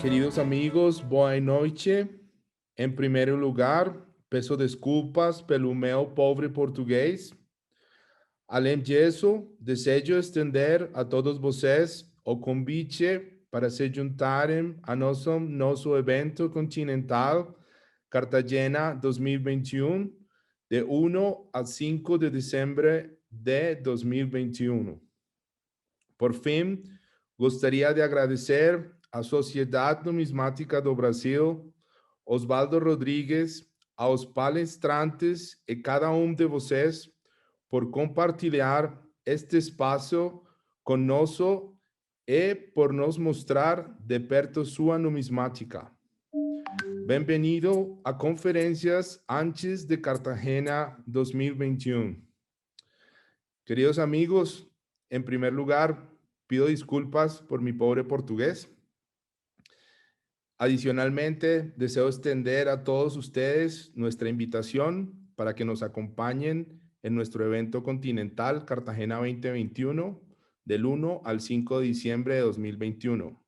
Queridos amigos, boa noite. Em primeiro lugar, peço desculpas pelo meu pobre português. Além disso, desejo estender a todos vocês o convite para se juntarem a nosso evento continental Cartagena 2021, de 1 a 5 de diciembre de 2021. Por fim, gostaria de agradecer à Sociedade Numismática do Brasil, Osvaldo Rodrigues, aos palestrantes e cada de vocês por compartilhar este espaço conosco e por nos mostrar de perto sua numismática. Bem-vindo a Conferências Antes de Cartagena 2021. Queridos amigos, en primer lugar, pido disculpas por mi pobre portugués. Adicionalmente, deseo extender a todos ustedes nuestra invitación para que nos acompañen en nuestro evento continental Cartagena 2021 del 1 al 5 de diciembre de 2021.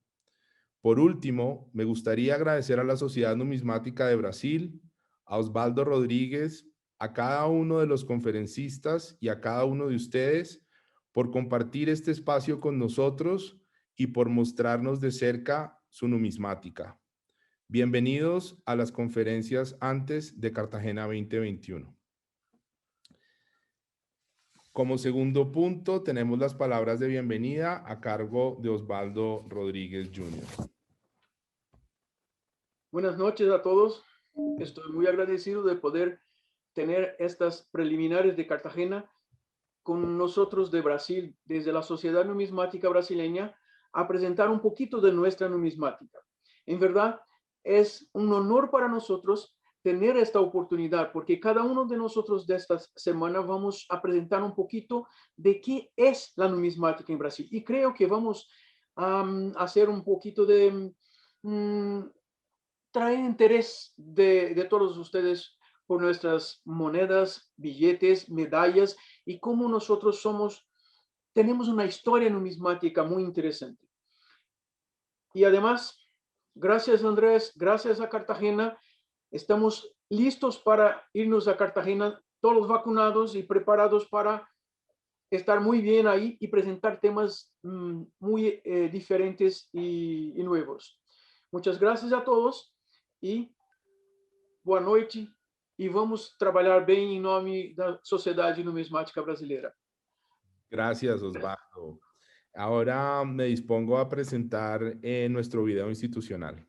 Por último, me gustaría agradecer a la Sociedad Numismática de Brasil, a Osvaldo Rodríguez, a cada uno de los conferencistas y a cada uno de ustedes por compartir este espacio con nosotros y por mostrarnos de cerca su numismática. Bienvenidos a las conferencias antes de Cartagena 2021. Como segundo punto, tenemos las palabras de bienvenida a cargo de Osvaldo Rodríguez Jr. Buenas noches a todos. Estoy muy agradecido de poder tener estas preliminares de Cartagena con nosotros de Brasil, desde la Sociedad Numismática Brasileña, a presentar un poquito de nuestra numismática. En verdad, es un honor para nosotros tener esta oportunidad, porque cada uno de nosotros de estas semanas vamos a presentar un poquito de qué es la numismática en Brasil. Y creo que vamos a hacer un poquito de traer interés de todos ustedes por nuestras monedas, billetes, medallas y cómo nosotros tenemos una historia numismática muy interesante. Y además, gracias Andrés, gracias a Cartagena, estamos listos para irnos a Cartagena, todos vacunados y preparados para estar muy bien ahí y presentar temas muy diferentes y nuevos. Muchas gracias a todos e boa noite, e vamos trabalhar bem em nome da Sociedade Numismática Brasileira. Gracias, Osvaldo. Ahora me dispongo a presentar nuestro video institucional.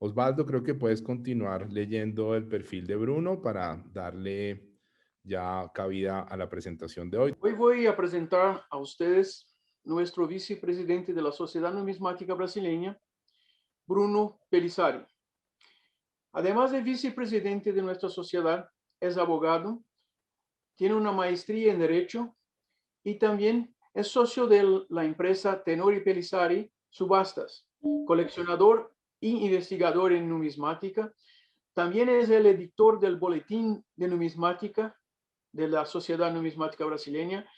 Osvaldo, creo que puedes continuar leyendo el perfil de Bruno para darle ya cabida a la presentación de hoy. Hoy voy a presentar a ustedes nuestro vicepresidente de la Sociedad Numismática Brasileña, Bruno Pelissari. Además de vicepresidente de nuestra sociedad, es abogado, tiene una maestría en Derecho y también es socio de la empresa Tenori Pelissari Subastas, coleccionador e investigador en numismática. También es el editor del Boletín de Numismática de la Sociedad Numismática Brasileña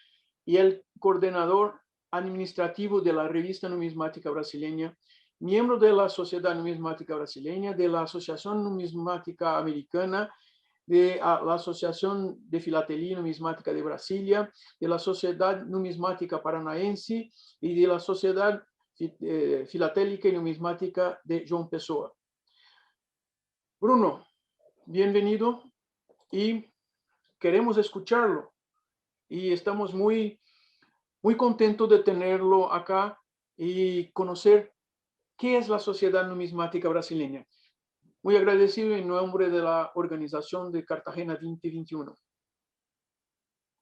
y el coordinador administrativo de la Revista Numismática Brasileña, miembro de la Sociedad Numismática Brasileña, de la Asociación Numismática Americana, de la Asociación de Filatelia y Numismática de Brasilia, de la Sociedad Numismática Paranaense y de la Sociedad Filatélica y Numismática de João Pessoa. Bruno, bienvenido y queremos escucharlo. Y estamos muy contentos de tenerlo acá y conocer qué es la Sociedad Numismática Brasileña. Muy agradecido en nombre de la organización de Cartagena 2021.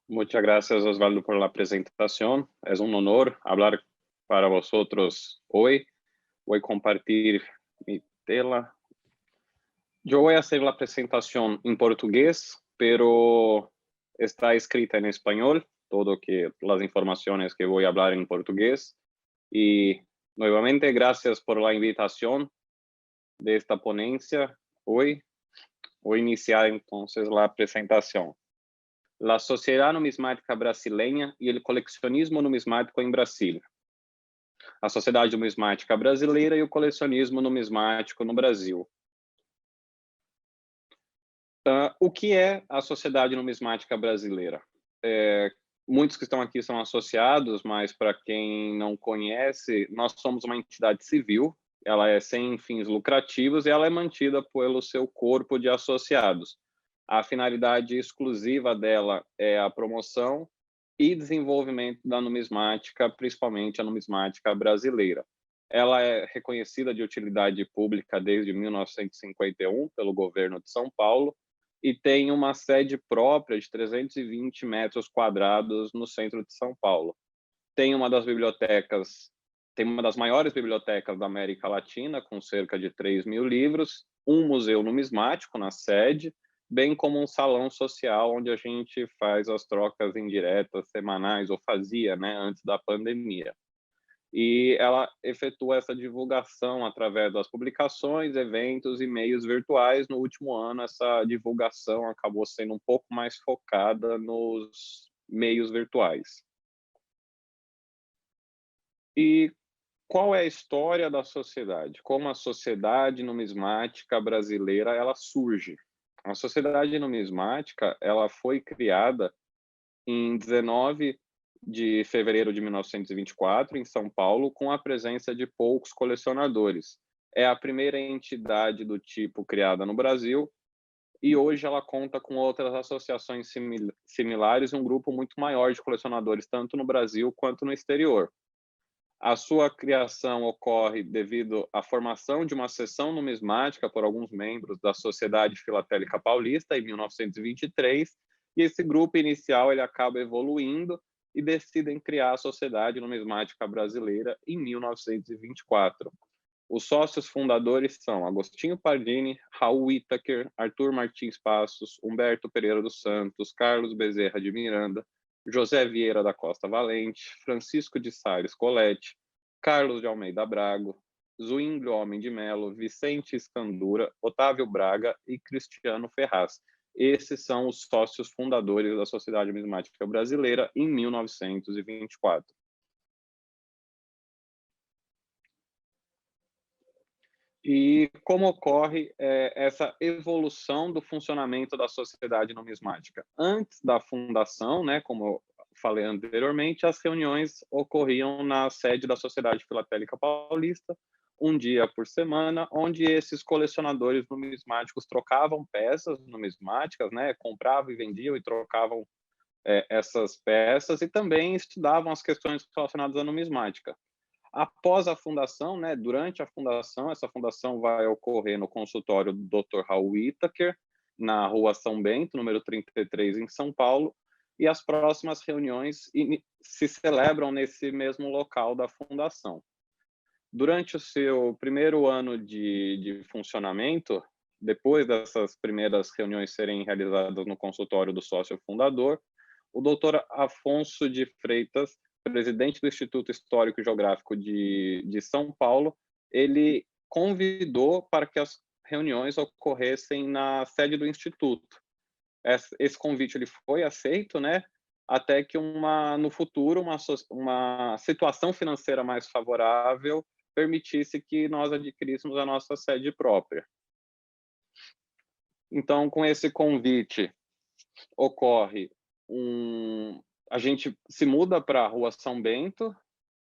Muchas gracias, Osvaldo, por la presentación. Es un honor hablar para vosotros hoy. Voy a compartir mi tela. Yo voy a hacer la presentación en portugués, pero está escrita en español, las informaciones que voy a hablar en portugués. Y nuevamente, gracias por la invitación de esta ponencia hoy. Voy a iniciar entonces la presentación. La Sociedad Numismática Brasileña e o colecionismo numismático em Brasília. A Sociedade Numismática Brasileira e o colecionismo numismático no Brasil. O que é a Sociedade Numismática Brasileira? Muitos que estão aqui são associados, mas para quem não conhece, nós somos uma entidade civil, ela é sem fins lucrativos e ela é mantida pelo seu corpo de associados. A finalidade exclusiva dela é a promoção e desenvolvimento da numismática, principalmente a numismática brasileira. Ela é reconhecida de utilidade pública desde 1951 pelo governo de São Paulo e tem uma sede própria de 320 metros quadrados no centro de São Paulo. Tem uma das maiores bibliotecas da América Latina, com cerca de 3.000 livros, um museu numismático na sede, bem como um salão social onde a gente faz as trocas indiretas semanais, ou fazia, né, antes da pandemia. E ela efetua essa divulgação através das publicações, eventos e meios virtuais. No último ano, essa divulgação acabou sendo um pouco mais focada nos meios virtuais. E qual é a história da sociedade? Como a Sociedade Numismática Brasileira ela surge? A Sociedade Numismática ela foi criada em 19 de fevereiro de 1924, em São Paulo, com a presença de poucos colecionadores. É a primeira entidade do tipo criada no Brasil e hoje ela conta com outras associações similares e um grupo muito maior de colecionadores, tanto no Brasil quanto no exterior. A sua criação ocorre devido à formação de uma seção numismática por alguns membros da Sociedade Filatélica Paulista em 1923, e esse grupo inicial ele acaba evoluindo e decidem criar a Sociedade Numismática Brasileira em 1924. Os sócios fundadores são Agostinho Pardini, Raul Whittaker, Arthur Martins Passos, Humberto Pereira dos Santos, Carlos Bezerra de Miranda, José Vieira da Costa Valente, Francisco de Sales Coletti, Carlos de Almeida Brago, Zuínglio Homem de Melo, Vicente Escandura, Otávio Braga e Cristiano Ferraz. Esses são os sócios fundadores da Sociedade Numismática Brasileira em 1924. E como ocorre essa evolução do funcionamento da sociedade numismática? Antes da fundação, né, como eu falei anteriormente, as reuniões ocorriam na sede da Sociedade Filatélica Paulista, um dia por semana, onde esses colecionadores numismáticos trocavam peças numismáticas, né, compravam e vendiam e trocavam essas peças e também estudavam as questões relacionadas à numismática. Após a fundação, né, durante a fundação, essa fundação vai ocorrer no consultório do Dr. Raul Whittaker, na Rua São Bento, número 33, em São Paulo, e as próximas reuniões se celebram nesse mesmo local da fundação. Durante o seu primeiro ano de funcionamento, depois dessas primeiras reuniões serem realizadas no consultório do sócio fundador, o doutor Afonso de Freitas, presidente do Instituto Histórico e Geográfico de São Paulo, ele convidou para que as reuniões ocorressem na sede do Instituto. Esse convite ele foi aceito, né? Até que no futuro uma situação financeira mais favorável permitisse que nós adquiríssemos a nossa sede própria. Então, com esse convite, ocorre a gente se muda para a Rua São Bento,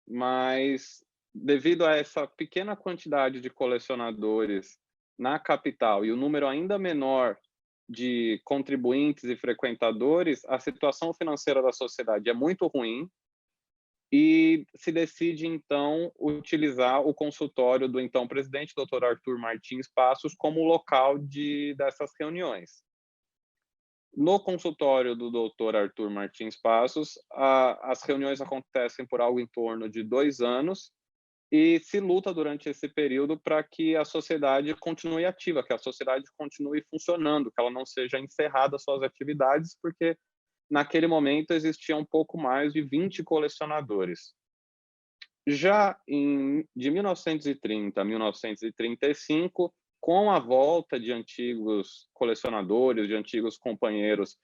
mas devido a essa pequena quantidade de colecionadores na capital e o número ainda menor de contribuintes e frequentadores, a situação financeira da sociedade é muito ruim e se decide, então, utilizar o consultório do então presidente, Dr. Arthur Martins Passos, como local dessas reuniões. No consultório do Dr. Arthur Martins Passos, as reuniões acontecem por algo em torno de 2 anos e se luta durante esse período para que a sociedade continue ativa, que a sociedade continue funcionando, que ela não seja encerrada suas atividades, porque naquele momento existia um pouco mais de 20 colecionadores. Já de 1930 a 1935, com a volta de antigos colecionadores, de antigos companheiros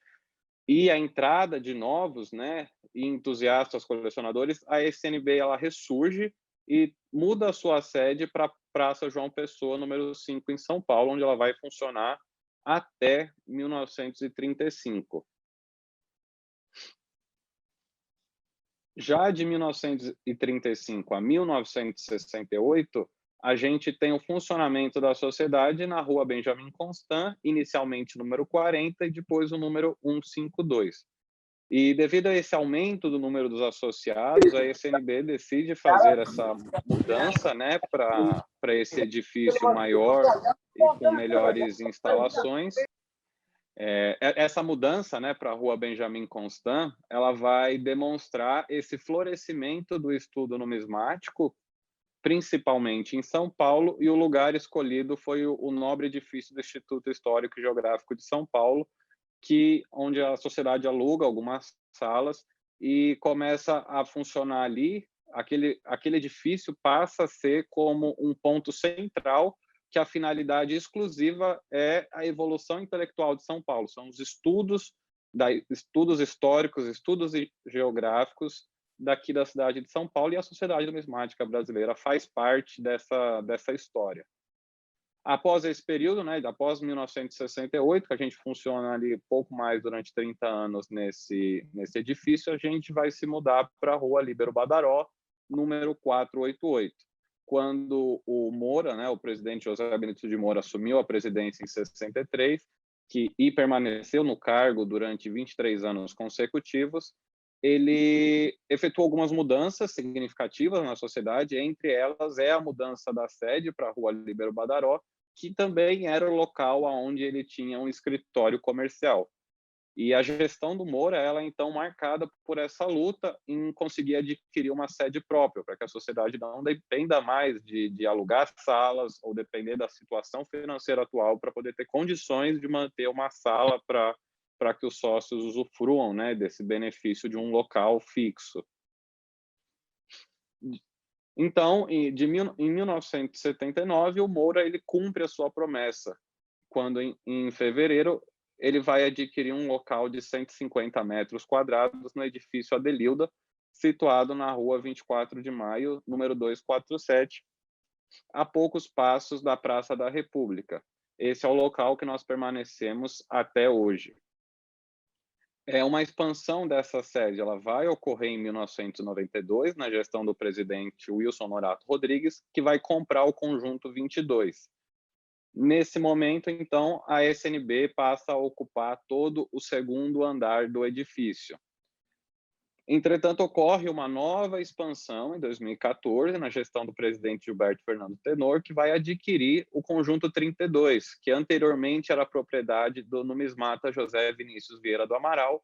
e a entrada de novos, né, entusiastas colecionadores, a SNB ela ressurge e muda a sua sede para a Praça João Pessoa, número 5, em São Paulo, onde ela vai funcionar até 1935. Já de 1935 a 1968, a gente tem o funcionamento da sociedade na Rua Benjamin Constant, inicialmente número 40 e depois o número 152. E devido a esse aumento do número dos associados, a SNB decide fazer essa mudança, né, para esse edifício maior e com melhores instalações. Essa mudança, né, para a Rua Benjamin Constant, ela vai demonstrar esse florescimento do estudo numismático, principalmente em São Paulo, e o lugar escolhido foi o nobre edifício do Instituto Histórico e Geográfico de São Paulo, onde a sociedade aluga algumas salas e começa a funcionar ali. Aquele edifício passa a ser como um ponto central, que a finalidade exclusiva é a evolução intelectual de São Paulo. São os estudos históricos, estudos geográficos daqui da cidade de São Paulo, e a Sociedade Numismática Brasileira faz parte dessa história. Após esse período, né, após 1968, que a gente funciona ali pouco mais durante 30 anos nesse edifício, a gente vai se mudar para a Rua Líbero Badaró, número 488. Quando o Moura, né, o presidente José Benito de Moura, assumiu a presidência em 63 e permaneceu no cargo durante 23 anos consecutivos, ele efetuou algumas mudanças significativas na sociedade, entre elas a mudança da sede para a Rua Líbero Badaró, que também era o local onde ele tinha um escritório comercial. E a gestão do Moura, ela é então marcada por essa luta em conseguir adquirir uma sede própria, para que a sociedade não dependa mais de alugar salas ou depender da situação financeira atual para poder ter condições de manter uma sala para que os sócios usufruam, né, desse benefício de um local fixo. Então, em 1979, o Moura ele cumpre a sua promessa, quando em fevereiro ele vai adquirir um local de 150 metros quadrados no edifício Adelilda, situado na Rua 24 de Maio, número 247, a poucos passos da Praça da República. Esse é o local que nós permanecemos até hoje. Uma expansão dessa sede ela vai ocorrer em 1992, na gestão do presidente Wilson Norato Rodrigues, que vai comprar o conjunto 22. Nesse momento, então, a SNB passa a ocupar todo o segundo andar do edifício. Entretanto, ocorre uma nova expansão em 2014, na gestão do presidente Gilberto Fernando Tenor, que vai adquirir o Conjunto 32, que anteriormente era propriedade do numismata José Vinícius Vieira do Amaral,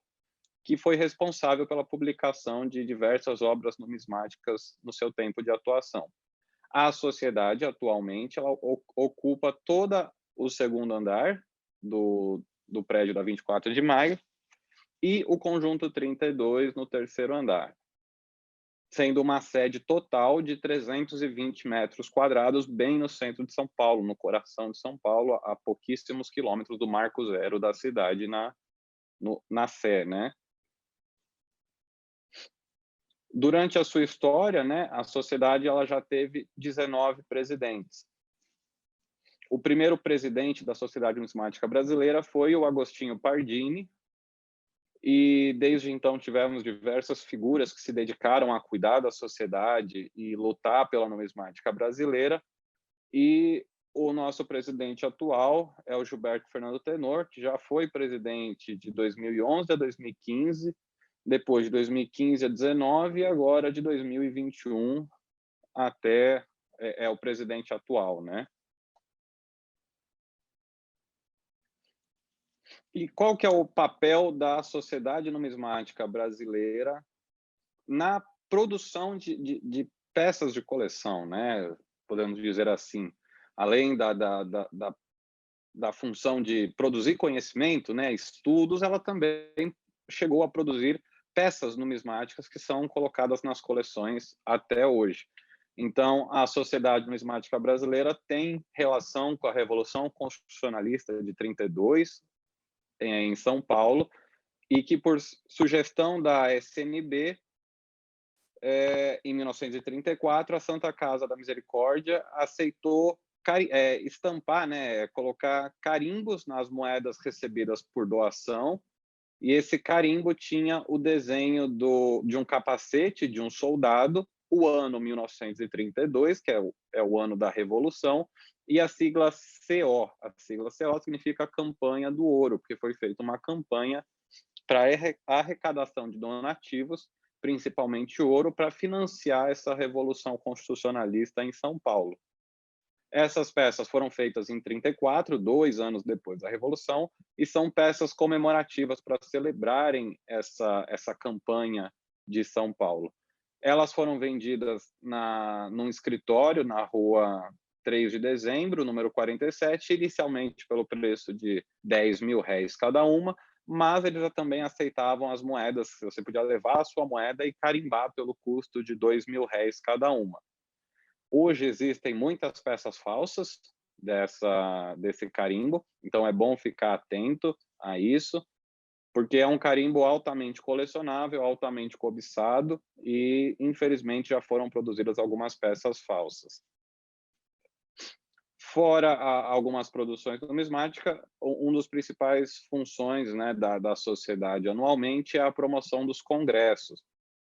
que foi responsável pela publicação de diversas obras numismáticas no seu tempo de atuação. A sociedade, atualmente, ela ocupa todo o segundo andar do prédio da 24 de Maio, e o Conjunto 32 no terceiro andar, sendo uma sede total de 320 metros quadrados, bem no centro de São Paulo, no coração de São Paulo, a pouquíssimos quilômetros do Marco Zero da cidade, na Sé, né? Durante a sua história, né, a sociedade ela já teve 19 presidentes. O primeiro presidente da Sociedade Numismática Brasileira foi o Agostinho Pardini, e desde então tivemos diversas figuras que se dedicaram a cuidar da sociedade e lutar pela numismática brasileira, e o nosso presidente atual é o Gilberto Fernando Tenor, que já foi presidente de 2011 a 2015, depois de 2015 a 2019 e agora de 2021 até é o presidente atual, né? E qual que é o papel da Sociedade Numismática Brasileira na produção de peças de coleção, né? Podemos dizer assim, além da função de produzir conhecimento, né, estudos, ela também chegou a produzir peças numismáticas que são colocadas nas coleções até hoje. Então, a Sociedade Numismática Brasileira tem relação com a Revolução Constitucionalista de 32, em São Paulo, e que, por sugestão da SNB, em 1934, a Santa Casa da Misericórdia aceitou estampar, né, colocar carimbos nas moedas recebidas por doação, e esse carimbo tinha o desenho de um capacete de um soldado, o ano 1932, que é o ano da Revolução, e a sigla CO. A sigla CO significa Campanha do Ouro, porque foi feita uma campanha para arrecadação de donativos, principalmente ouro, para financiar essa Revolução Constitucionalista em São Paulo. Essas peças foram feitas em 34, 2 anos depois da Revolução, e são peças comemorativas para celebrarem essa campanha de São Paulo. Elas foram vendidas num escritório na rua 3 de dezembro, número 47, inicialmente pelo preço de R$10.000 cada uma, mas eles também aceitavam as moedas, você podia levar a sua moeda e carimbar pelo custo de R$2.000 cada uma. Hoje existem muitas peças falsas desse carimbo, então é bom ficar atento a isso, porque é um carimbo altamente colecionável, altamente cobiçado, e infelizmente já foram produzidas algumas peças falsas. Fora algumas produções numismáticas, um dos principais funções, né, da sociedade anualmente é a promoção dos congressos.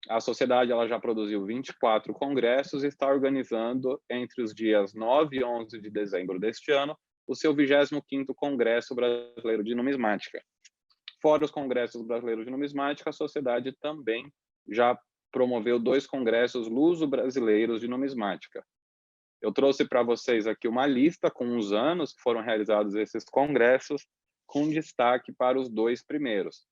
A sociedade ela já produziu 24 congressos e está organizando entre os dias 9 e 11 de dezembro deste ano o seu 25º Congresso Brasileiro de Numismática. Fora os congressos brasileiros de numismática, a sociedade também já promoveu 2 congressos luso-brasileiros de numismática. Eu trouxe para vocês aqui uma lista com os anos que foram realizados esses congressos, com destaque para os 2 primeiros.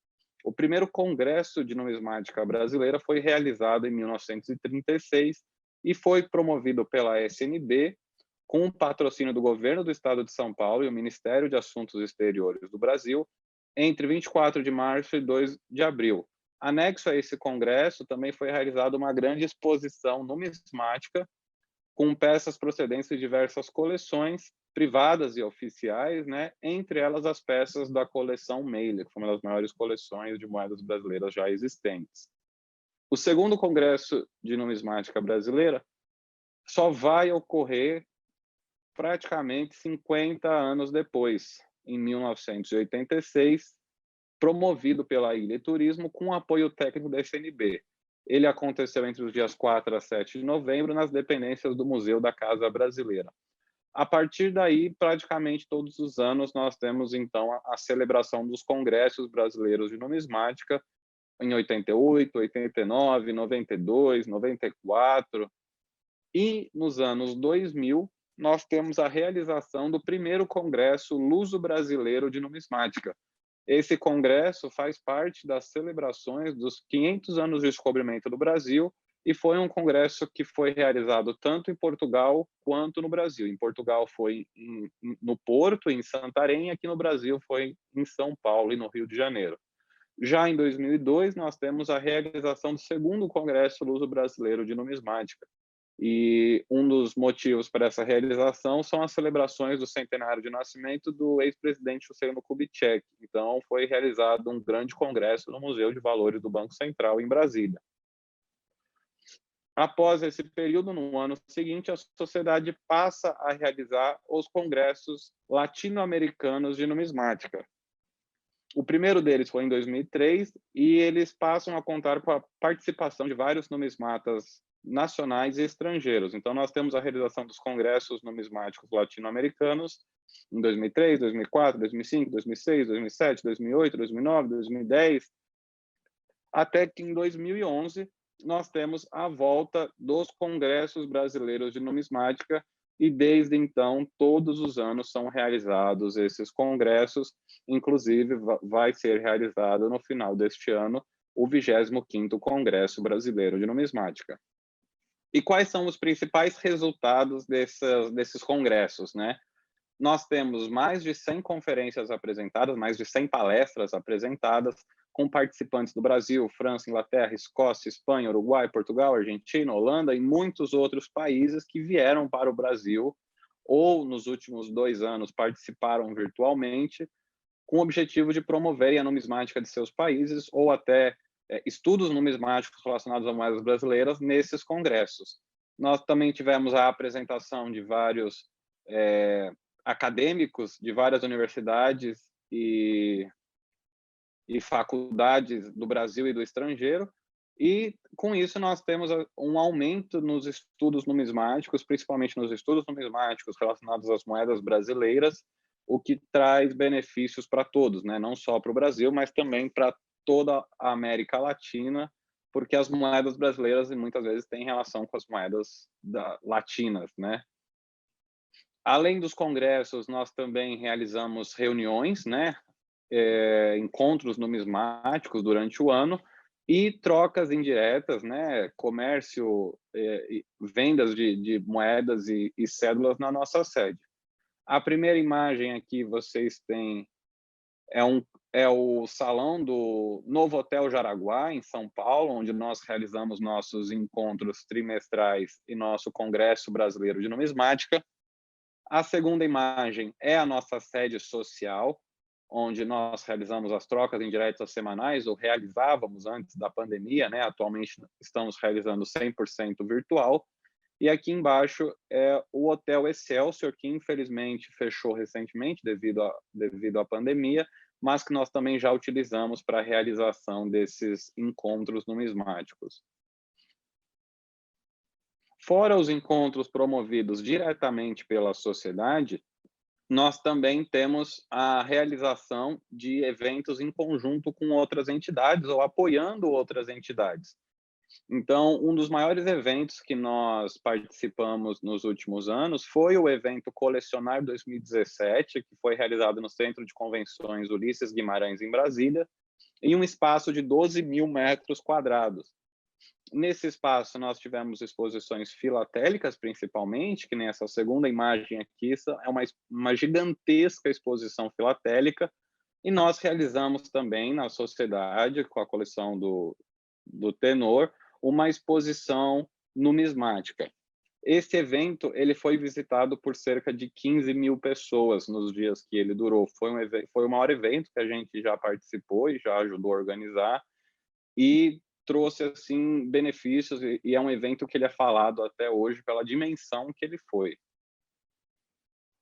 O primeiro Congresso de Numismática Brasileira foi realizado em 1936 e foi promovido pela SNB, com o patrocínio do Governo do Estado de São Paulo e o Ministério de Assuntos Exteriores do Brasil, entre 24 de março e 2 de abril. Anexo a esse congresso, também foi realizada uma grande exposição numismática, com peças procedentes de diversas coleções privadas e oficiais, né? Entre elas as peças da coleção Mailer, que foi uma das maiores coleções de moedas brasileiras já existentes. O segundo Congresso de Numismática Brasileira só vai ocorrer praticamente 50 anos depois, em 1986, promovido pela Ilha Turismo com apoio técnico da SNB. Ele aconteceu entre os dias 4 a 7 de novembro nas dependências do Museu da Casa Brasileira. A partir daí, praticamente todos os anos, nós temos, então, a celebração dos congressos brasileiros de numismática, em 88, 89, 92, 94. E nos anos 2000, nós temos a realização do primeiro Congresso Luso-Brasileiro de Numismática. Esse congresso faz parte das celebrações dos 500 anos de descobrimento do Brasil e foi um congresso que foi realizado tanto em Portugal quanto no Brasil. Em Portugal foi no Porto, em Santarém, e aqui no Brasil foi em São Paulo e no Rio de Janeiro. Já em 2002, nós temos a realização do segundo Congresso Luso-Brasileiro de Numismática. E um dos motivos para essa realização são as celebrações do centenário de nascimento do ex-presidente Juscelino Kubitschek. Então, foi realizado um grande congresso no Museu de Valores do Banco Central, em Brasília. Após esse período, no ano seguinte, a sociedade passa a realizar os congressos latino-americanos de numismática. O primeiro deles foi em 2003 e eles passam a contar com a participação de vários numismatas nacionais e estrangeiros. Então, nós temos a realização dos congressos numismáticos latino-americanos em 2003, 2004, 2005, 2006, 2007, 2008, 2009, 2010, até que em 2011 nós temos a volta dos congressos brasileiros de numismática e desde então todos os anos são realizados esses congressos, inclusive vai ser realizado no final deste ano o 25º Congresso Brasileiro de Numismática. E quais são os principais resultados desses congressos, né? Nós temos mais de 100 conferências apresentadas, mais de 100 palestras apresentadas, com participantes do Brasil, França, Inglaterra, Escócia, Espanha, Uruguai, Portugal, Argentina, Holanda e muitos outros países que vieram para o Brasil ou nos últimos 2 anos participaram virtualmente com o objetivo de promoverem a numismática de seus países ou até estudos numismáticos relacionados a moedas brasileiras nesses congressos. Nós também tivemos a apresentação de vários acadêmicos de várias universidades e faculdades do Brasil e do estrangeiro, e com isso nós temos um aumento nos estudos numismáticos, principalmente nos estudos numismáticos relacionados às moedas brasileiras, o que traz benefícios para todos, né? Não só para o Brasil, mas também para toda a América Latina, porque as moedas brasileiras muitas vezes têm relação com as moedas latinas, né? Além dos congressos, nós também realizamos reuniões, né? Encontros numismáticos durante o ano e trocas indiretas, né? Comércio, vendas de moedas e cédulas na nossa sede. A primeira imagem aqui vocês têm é o salão do Novo Hotel Jaraguá, em São Paulo, onde nós realizamos nossos encontros trimestrais e nosso Congresso Brasileiro de Numismática. A segunda imagem é a nossa sede social, onde nós realizamos as trocas indiretas semanais, ou realizávamos antes da pandemia, né? Atualmente estamos realizando 100% virtual. E aqui embaixo é o Hotel Excelsior, que infelizmente fechou recentemente devido à pandemia, mas que nós também já utilizamos para a realização desses encontros numismáticos. Fora os encontros promovidos diretamente pela sociedade, nós também temos a realização de eventos em conjunto com outras entidades ou apoiando outras entidades. Então, um dos maiores eventos que nós participamos nos últimos anos foi o evento Colecionar 2017, que foi realizado no Centro de Convenções Ulisses Guimarães, em Brasília, em um espaço de 12.000 metros quadrados. Nesse espaço, nós tivemos exposições filatélicas, principalmente, que nem essa segunda imagem aqui, é uma gigantesca exposição filatélica, e nós realizamos também na sociedade, com a coleção do Tenor, uma exposição numismática. Esse evento ele foi visitado por cerca de 15.000 pessoas nos dias que ele durou. Foi o maior evento que a gente já participou e já ajudou a organizar, e trouxe assim benefícios, e é um evento que ele é falado até hoje pela dimensão que ele foi.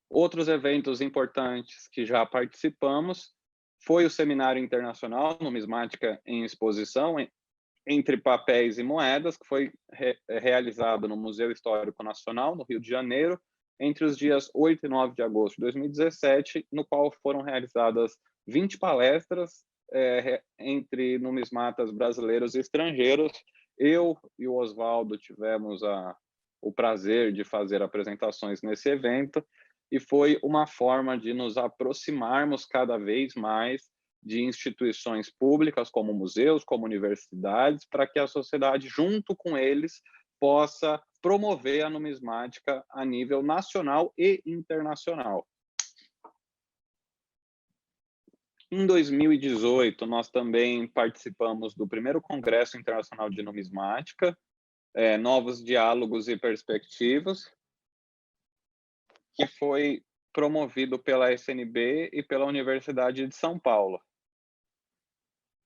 Outros eventos importantes que já participamos foi o Seminário Internacional Numismática em Exposição entre Papéis e Moedas, que foi realizado no Museu Histórico Nacional, no Rio de Janeiro, entre os dias 8 e 9 de agosto de 2017, no qual foram realizadas 20 palestras entre numismatas brasileiros e estrangeiros. Eu e o Oswaldo tivemos o prazer de fazer apresentações nesse evento, e foi uma forma de nos aproximarmos cada vez mais de instituições públicas, como museus, como universidades, para que a sociedade, junto com eles, possa promover a numismática a nível nacional e internacional. Em 2018, nós também participamos do primeiro Congresso Internacional de Numismática, Novos Diálogos e Perspectivas, que foi promovido pela SNB e pela Universidade de São Paulo.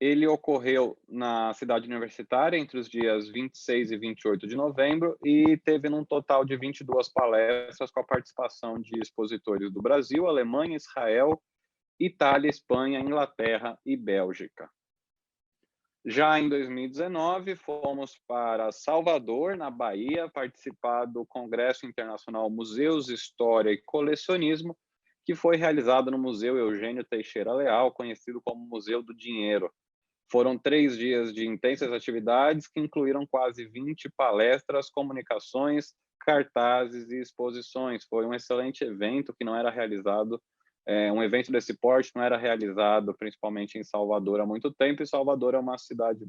Ele ocorreu na cidade universitária entre os dias 26 e 28 de novembro e teve um total de 22 palestras com a participação de expositores do Brasil, Alemanha, Israel, Itália, Espanha, Inglaterra e Bélgica. Já em 2019, fomos para Salvador, na Bahia, participar do Congresso Internacional Museus, História e Colecionismo, que foi realizado no Museu Eugênio Teixeira Leal, conhecido como Museu do Dinheiro. Foram 3 dias de intensas atividades que incluíram quase 20 palestras, comunicações, cartazes e exposições. Foi um excelente evento que não era realizado, um evento desse porte não era realizado principalmente em Salvador há muito tempo, e Salvador é uma cidade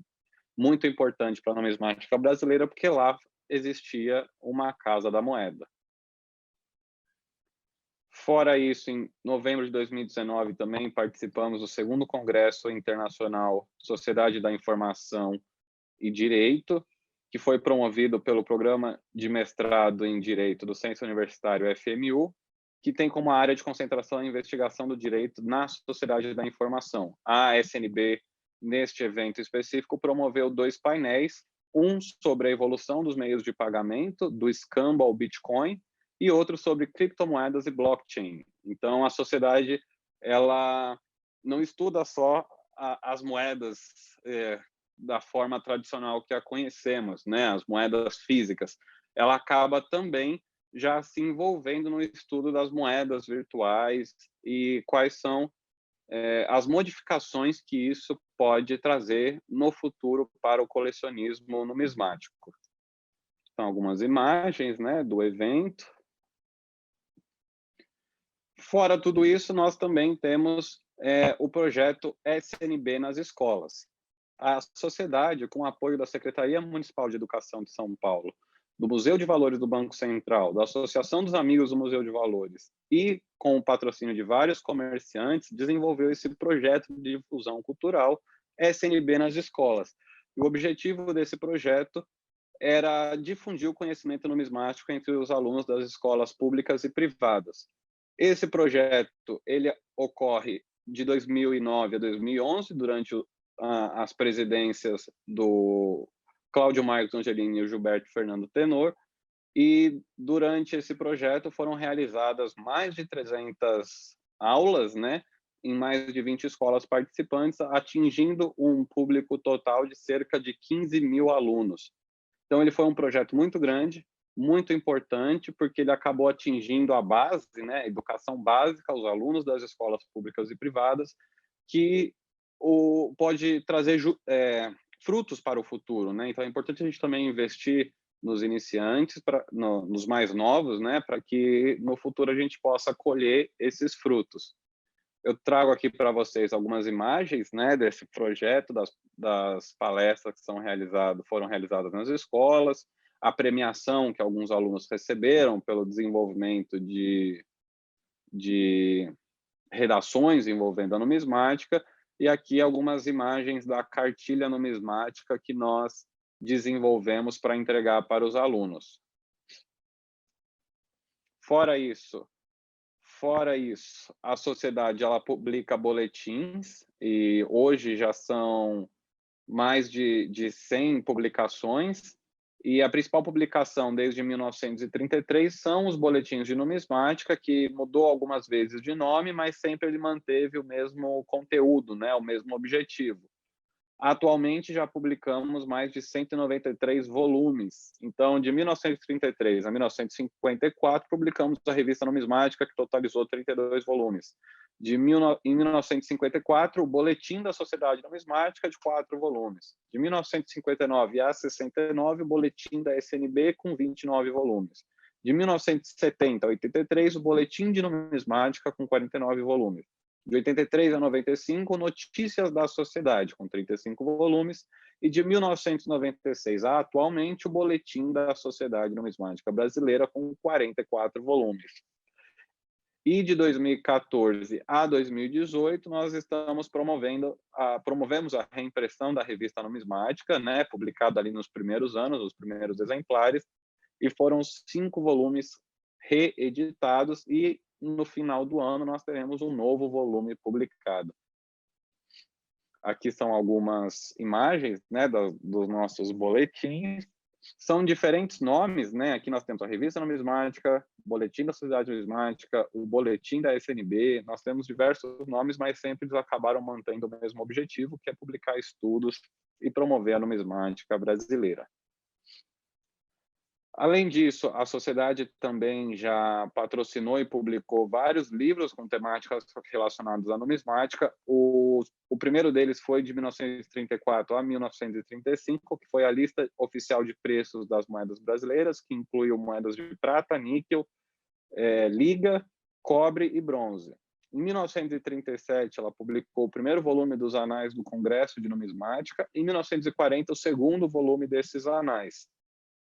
muito importante para a numismática brasileira, porque lá existia uma Casa da Moeda. Fora isso, em novembro de 2019 também participamos do segundo Congresso Internacional Sociedade da Informação e Direito, que foi promovido pelo Programa de Mestrado em Direito do Centro Universitário FMU, que tem como área de concentração a investigação do direito na sociedade da informação. A SNB, neste evento específico, promoveu 2 painéis, um sobre a evolução dos meios de pagamento, do escambo ao Bitcoin, e outro sobre criptomoedas e blockchain. Então, a sociedade ela não estuda só as moedas da forma tradicional que a conhecemos, né? As moedas físicas. Ela acaba também já se envolvendo no estudo das moedas virtuais e quais são as modificações que isso pode trazer no futuro para o colecionismo numismático. Então, algumas imagens, né, do evento. Fora tudo isso, nós também temos o projeto SNB nas escolas. A sociedade, com o apoio da Secretaria Municipal de Educação de São Paulo, do Museu de Valores do Banco Central, da Associação dos Amigos do Museu de Valores e com o patrocínio de vários comerciantes, desenvolveu esse projeto de difusão cultural SNB nas escolas. E o objetivo desse projeto era difundir o conhecimento numismático entre os alunos das escolas públicas e privadas. Esse projeto ele ocorre de 2009 a 2011, durante as presidências do Cláudio Marcos Angelini e o Gilberto Fernando Tenor, e durante esse projeto foram realizadas mais de 300 aulas, né, em mais de 20 escolas participantes, atingindo um público total de cerca de 15 mil alunos. Então, ele foi um projeto muito grande, muito importante, porque ele acabou atingindo a base, né, a educação básica, os alunos das escolas públicas e privadas, que pode trazer frutos para o futuro, né? Então é importante a gente também investir nos iniciantes, nos mais novos, né, para que no futuro a gente possa colher esses frutos. Eu trago aqui para vocês algumas imagens, né, desse projeto, das palestras que foram realizadas nas escolas, a premiação que alguns alunos receberam pelo desenvolvimento de redações envolvendo a numismática, e aqui algumas imagens da cartilha numismática que nós desenvolvemos para entregar para os alunos. Fora isso, a sociedade ela publica boletins, e hoje já são mais de 100 publicações, e a principal publicação desde 1933 são os boletins de numismática, que mudou algumas vezes de nome, mas sempre ele manteve o mesmo conteúdo, né, o mesmo objetivo. Atualmente já publicamos mais de 193 volumes. Então, de 1933 a 1954, publicamos a Revista Numismática, que totalizou 32 volumes. Em 1954, o Boletim da Sociedade Numismática, de 4 volumes. De 1959 a 69, o Boletim da SNB, com 29 volumes. De 1970 a 83, o Boletim de Numismática, com 49 volumes. De 83 a 95, Notícias da Sociedade, com 35 volumes, e de 1996 a atualmente, o Boletim da Sociedade Numismática Brasileira, com 44 volumes. E de 2014 a 2018, nós estamos promovemos a reimpressão da revista numismática, né, publicada ali nos primeiros anos, os primeiros exemplares, e foram 5 volumes reeditados, e no final do ano nós teremos um novo volume publicado. Aqui são algumas imagens, né, dos nossos boletins. São diferentes nomes, né? Aqui nós temos a Revista Numismática, o Boletim da Sociedade Numismática, o Boletim da SNB. Nós temos diversos nomes, mas sempre eles acabaram mantendo o mesmo objetivo, que é publicar estudos e promover a numismática brasileira. Além disso, a sociedade também já patrocinou e publicou vários livros com temáticas relacionadas à numismática. O primeiro deles foi de 1934 a 1935, que foi a lista oficial de preços das moedas brasileiras, que incluiu moedas de prata, níquel, liga, cobre e bronze. Em 1937, ela publicou o primeiro volume dos Anais do Congresso de Numismática. Em 1940, o segundo volume desses anais.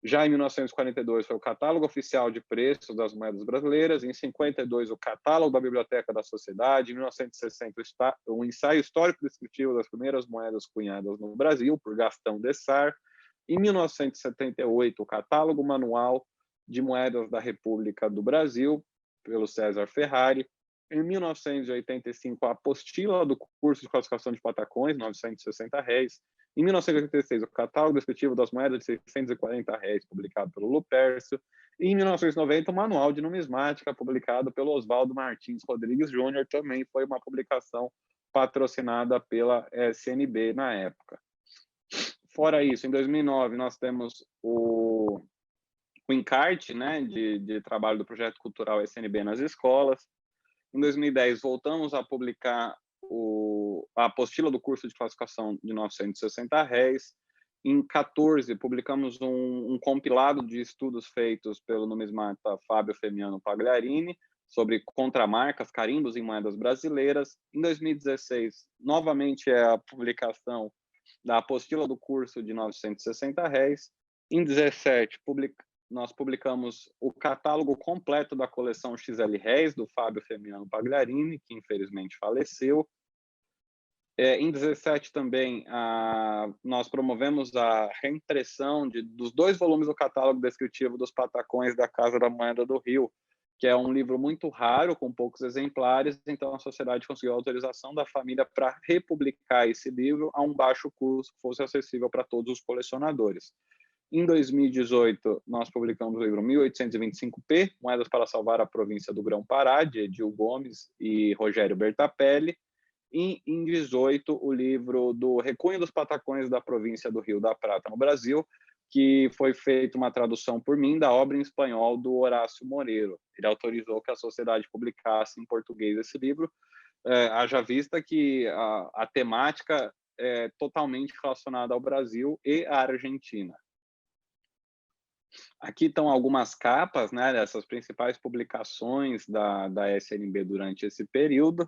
Já em 1942 foi o Catálogo Oficial de Preços das Moedas Brasileiras, em 52 o Catálogo da Biblioteca da Sociedade, em 1960 o Ensaio Histórico Descritivo das Primeiras Moedas Cunhadas no Brasil, por Gastão Dessart, em 1978 o Catálogo Manual de Moedas da República do Brasil, pelo César Ferrari, em 1985 a Apostila do Curso de Classificação de Patacões, R$ 960, em 1986, o Catálogo Descritivo das Moedas de R$ 640, publicado pelo Lupercio. E em 1990, o Manual de Numismática, publicado pelo Oswaldo Martins Rodrigues Júnior, também foi uma publicação patrocinada pela SNB na época. Fora isso, em 2009, nós temos o encarte, né, de trabalho do projeto cultural SNB nas escolas. Em 2010, voltamos a publicar a apostila do curso de classificação de R$ 960. Em 14, publicamos um compilado de estudos feitos pelo numismata Fábio Femiano Pagliarini sobre contramarcas, carimbos em moedas brasileiras. Em 2016, novamente é a publicação da apostila do curso de R$ 960. Em 2017, nós publicamos o catálogo completo da coleção XL Réis, do Fábio Femiano Pagliarini, que infelizmente faleceu. Em 2017 também, nós promovemos a reimpressão dos 2 volumes do catálogo descritivo dos patacões da Casa da Moeda do Rio, que é um livro muito raro, com poucos exemplares, então a sociedade conseguiu a autorização da família para republicar esse livro a um baixo custo que fosse acessível para todos os colecionadores. Em 2018, nós publicamos o livro 1825P, Moedas para Salvar a Província do Grão-Pará, de Edil Gomes e Rogério Bertapelli. E em 2018, o livro do Recunho dos Patacões da Província do Rio da Prata, no Brasil, que foi feita uma tradução por mim da obra em espanhol do Horácio Moreiro. Ele autorizou que a sociedade publicasse em português esse livro, haja vista que a temática é totalmente relacionada ao Brasil e à Argentina. Aqui estão algumas capas, né, dessas principais publicações da SNB durante esse período.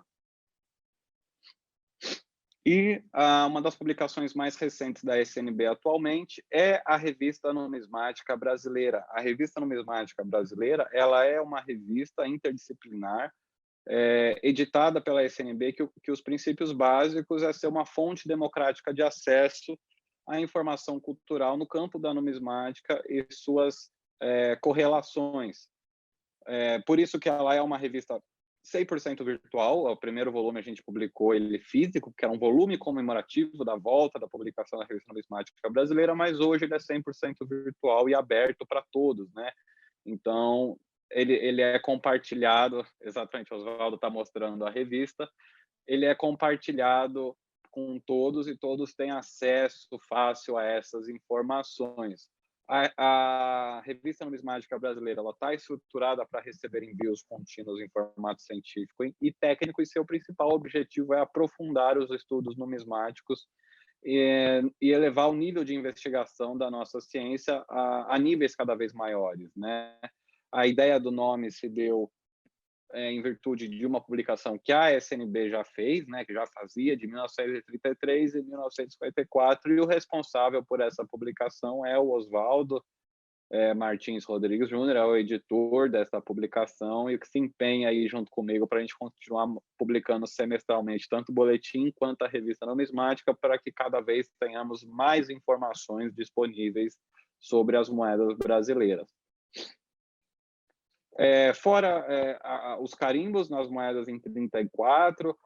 E uma das publicações mais recentes da SNB atualmente é a Revista Numismática Brasileira. A Revista Numismática Brasileira, ela é uma revista interdisciplinar, editada pela SNB, que os princípios básicos é ser uma fonte democrática de acesso à informação cultural no campo da numismática e suas correlações. Por isso que ela é uma revista 100% virtual. O primeiro volume a gente publicou ele físico, que era um volume comemorativo da volta da publicação da Revista Numismática Brasileira, mas hoje ele é 100% virtual e aberto para todos, né? Então, ele é compartilhado, exatamente, o Oswaldo está mostrando a revista, ele é compartilhado com todos e todos têm acesso fácil a essas informações. A revista numismática brasileira está estruturada para receber envios contínuos em formato científico e técnico, e seu principal objetivo é aprofundar os estudos numismáticos e elevar o nível de investigação da nossa ciência a níveis cada vez maiores, né? A ideia do nome se deu em virtude de uma publicação que a SNB já fez, né, que já fazia, de 1933 e 1954, e o responsável por essa publicação é o Oswaldo Martins Rodrigues Júnior, é o editor dessa publicação e que se empenha aí junto comigo para a gente continuar publicando semestralmente tanto o boletim quanto a revista numismática, para que cada vez tenhamos mais informações disponíveis sobre as moedas brasileiras. Fora os carimbos nas moedas em 34,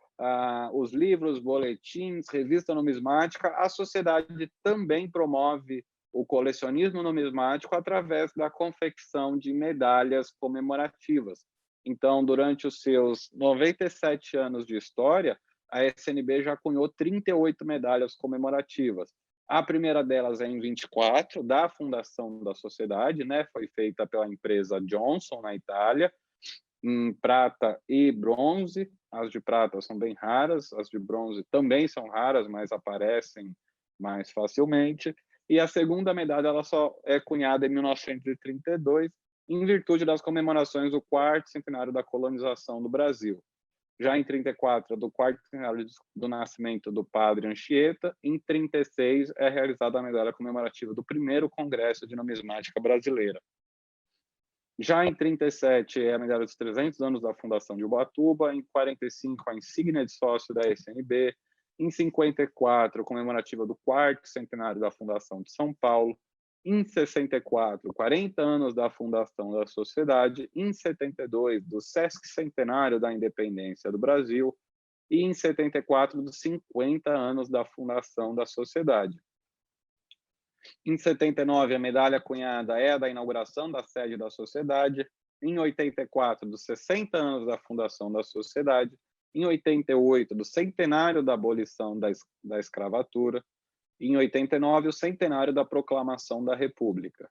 os livros, boletins, revista numismática, a sociedade também promove o colecionismo numismático através da confecção de medalhas comemorativas. Então, durante os seus 97 anos de história, a SNB já cunhou 38 medalhas comemorativas. A primeira delas é em 24, da fundação da sociedade, né? Foi feita pela empresa Johnson, na Itália, em prata e bronze. As de prata são bem raras, as de bronze também são raras, mas aparecem mais facilmente. E a segunda medalha ela só é cunhada em 1932, em virtude das comemorações do 4º centenário da colonização do Brasil. Já em 34, do 4º centenário do nascimento do padre Anchieta. Em 36, é realizada a medalha comemorativa do 1º Congresso de Numismática Brasileira. Já em 37, é a medalha dos 300 anos da fundação de Ubatuba. Em 45, a insígnia de sócio da SNB. Em 54, comemorativa do 4º centenário da fundação de São Paulo. Em 64, 40 anos da fundação da sociedade. Em 72, do sesquicentenário da independência do Brasil. E em 74, dos 50 anos da fundação da sociedade. Em 79, a medalha cunhada é a da inauguração da sede da sociedade. Em 84, dos 60 anos da fundação da sociedade. Em 88, do centenário da abolição da escravatura. Em 89, o centenário da proclamação da República.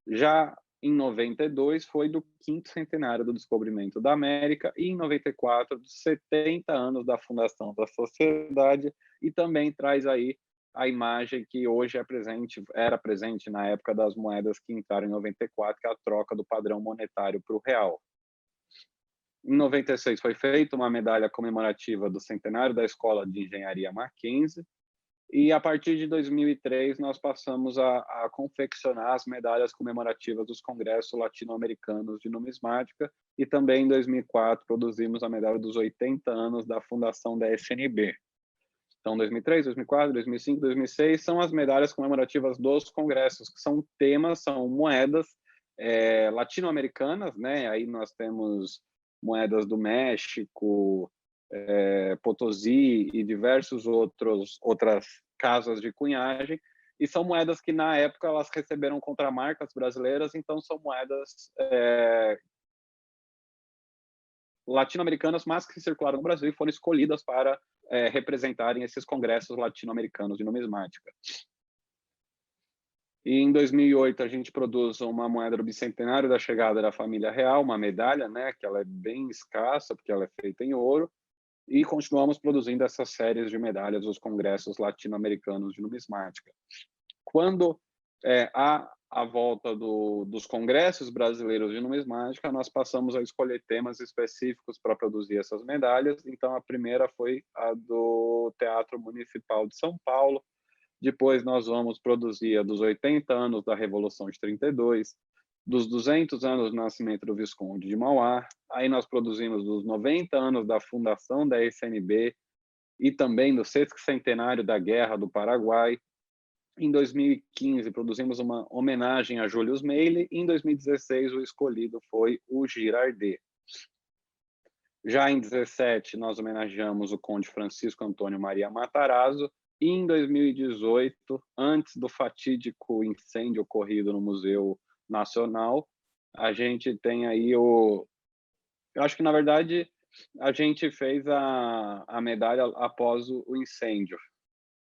Já em 92, foi do 5º centenário do descobrimento da América, e em 94, dos 70 anos da fundação da sociedade, e também traz aí a imagem que hoje era presente na época das moedas que entraram em 94, que é a troca do padrão monetário para o real. Em 96, foi feita uma medalha comemorativa do centenário da Escola de Engenharia Mackenzie, e a partir de 2003 nós passamos a confeccionar as medalhas comemorativas dos congressos latino-americanos de numismática, e também em 2004 produzimos a medalha dos 80 anos da fundação da SNB. Então, 2003, 2004, 2005, 2006 são as medalhas comemorativas dos congressos, que são temas, são moedas latino-americanas, né? Aí nós temos moedas do México, Potosí e diversos outras casas de cunhagem, e são moedas que na época elas receberam contramarcas brasileiras, então são moedas latino-americanas, mas que circularam no Brasil e foram escolhidas para representarem esses congressos latino-americanos de numismática. E em 2008 a gente produz uma moeda do bicentenário da chegada da família real, uma medalha, né, que ela é bem escassa porque ela é feita em ouro, e continuamos produzindo essas séries de medalhas dos congressos latino-americanos de numismática. Quando há a volta dos congressos brasileiros de numismática, nós passamos a escolher temas específicos para produzir essas medalhas. Então, a primeira foi a do Teatro Municipal de São Paulo. Depois, nós vamos produzir a dos 80 anos da Revolução de 32, dos 200 anos do nascimento do Visconde de Mauá. Aí nós produzimos dos 90 anos da fundação da SNB e também do 60º da Guerra do Paraguai. Em 2015, produzimos uma homenagem a Julius Meili. Em 2016, o escolhido foi o Girardet. Já em 2017, nós homenageamos o Conde Francisco Antônio Maria Matarazzo. E em 2018, antes do fatídico incêndio ocorrido no Museu Nacional, a gente tem aí eu acho que, na verdade, a gente fez a medalha após o incêndio.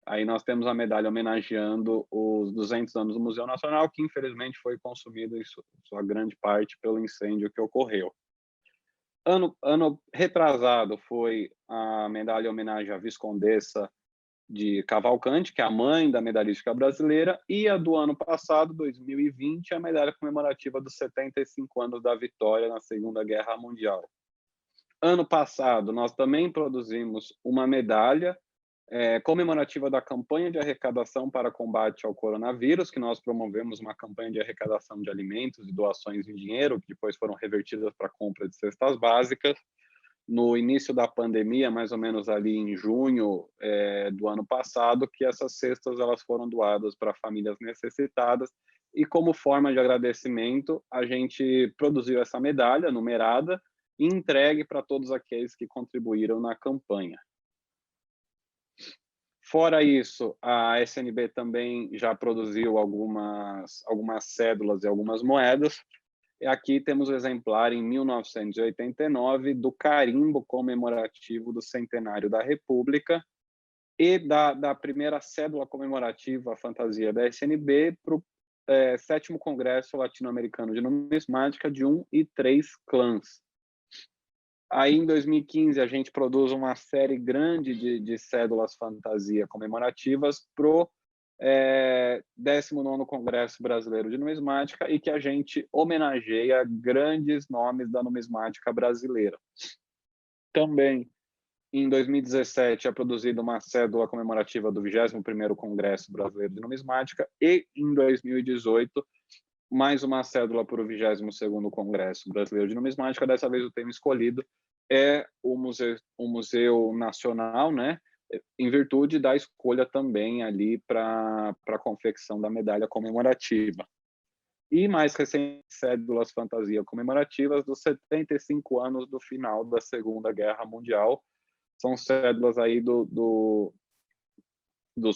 Aí nós temos a medalha homenageando os 200 anos do Museu Nacional, que infelizmente foi consumido em sua grande parte pelo incêndio que ocorreu. Ano retrasado foi a medalha homenagem à Viscondessa de Cavalcante, que é a mãe da medalhística brasileira, e a do ano passado, 2020, a medalha comemorativa dos 75 anos da vitória na Segunda Guerra Mundial. Ano passado, nós também produzimos uma medalha comemorativa da campanha de arrecadação para combate ao coronavírus, que nós promovemos uma campanha de arrecadação de alimentos e doações em dinheiro, que depois foram revertidas para a compra de cestas básicas. No início da pandemia, mais ou menos ali em junho do ano passado, que essas cestas elas foram doadas para famílias necessitadas, e como forma de agradecimento, a gente produziu essa medalha numerada e entregue para todos aqueles que contribuíram na campanha. Fora isso, a SNB também já produziu algumas cédulas e algumas moedas. E aqui temos o exemplar em 1989 do carimbo comemorativo do centenário da República e da primeira cédula comemorativa fantasia da SNB para o 7º Congresso Latino-Americano de Numismática de 1 e 3 clãs. Aí, em 2015, a gente produz uma série grande de cédulas fantasia comemorativas para o 19º Congresso Brasileiro de Numismática e que a gente homenageia grandes nomes da numismática brasileira. Também, em 2017, é produzida uma cédula comemorativa do 21º Congresso Brasileiro de Numismática e, em 2018, mais uma cédula para o 22º Congresso Brasileiro de Numismática. Dessa vez o tema escolhido é o Museu Nacional, né? Em virtude da escolha também ali para a confecção da medalha comemorativa. E mais recentes cédulas fantasia comemorativas dos 75 anos do final da Segunda Guerra Mundial. São cédulas aí dos